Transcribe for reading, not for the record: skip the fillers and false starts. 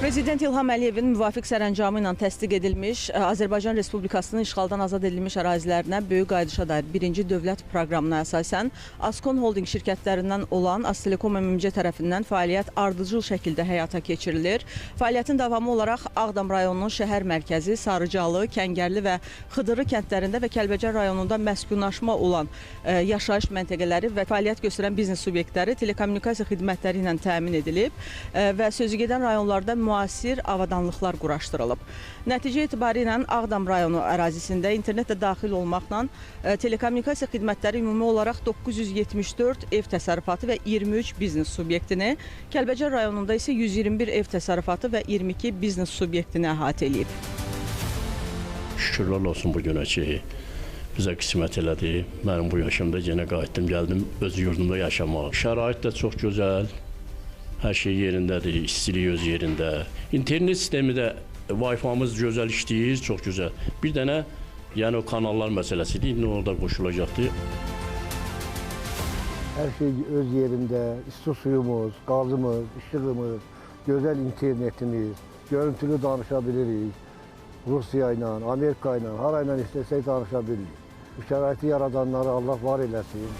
Prezident İlham Əliyevin müvafiq sərəncamı ilə təsdiq edilmiş Azərbaycan Respublikasının işğaldan azad edilmiş ərazilərinə böyük qayıdışa dair birinci dövlət proqramına əsasən Azkon Holding şirkətlərindən olan Aztelekom MMC tərəfindən fəaliyyət ardıcıl şəkildə həyata keçirilir. Fəaliyyətin davamı olaraq Ağdam rayonunun şəhər mərkəzi, Sarıcalı, Kəngərli və Xıdırı kəndlərində və Kəlbəcər rayonunda məskunlaşma olan yaşayış məntəqələri və fəaliyyət göstərən biznes subyektləri telekommunikasiya xidmətləri ilə təmin edilib və sözügedən rayonlarda müasir avadanlıqlar quraşdırılıb. Nəticə etibarilə Ağdam rayonu ərazisində internetlə daxil olmaqla telekommunikasiya xidmətləri ümumi olaraq 974 ev təsərrüfatı və 23 biznes subyektini, Kəlbəcər rayonunda isə 121 ev təsərrüfatı və 22 biznes subyektini əhatə edib. Şükürlər olsun bu günə ki, bizə qismət elədi. Mənim bu yaşımda yenə qayıtdım, gəldim öz yurdumda yaşamaq. Şərait də çox gözəl. Hər şey yerindədir, istilik öz yerində. İnternet sistemi də, Wi-Fi'miz gözəl işləyir, çox gözəl. Bir dənə, yəni o kanallar məsələsidir, indi orada qoşulacaqdır. Hər şey öz yerində, isti suyumuz, qazımız, işığımız, gözəl internetimiz, görüntülü danışa bilirik. Rusiya ilə, Amerika ilə, harayla istəsək danışa bilirik. Bu şəraiti yaradanları Allah var eləsin.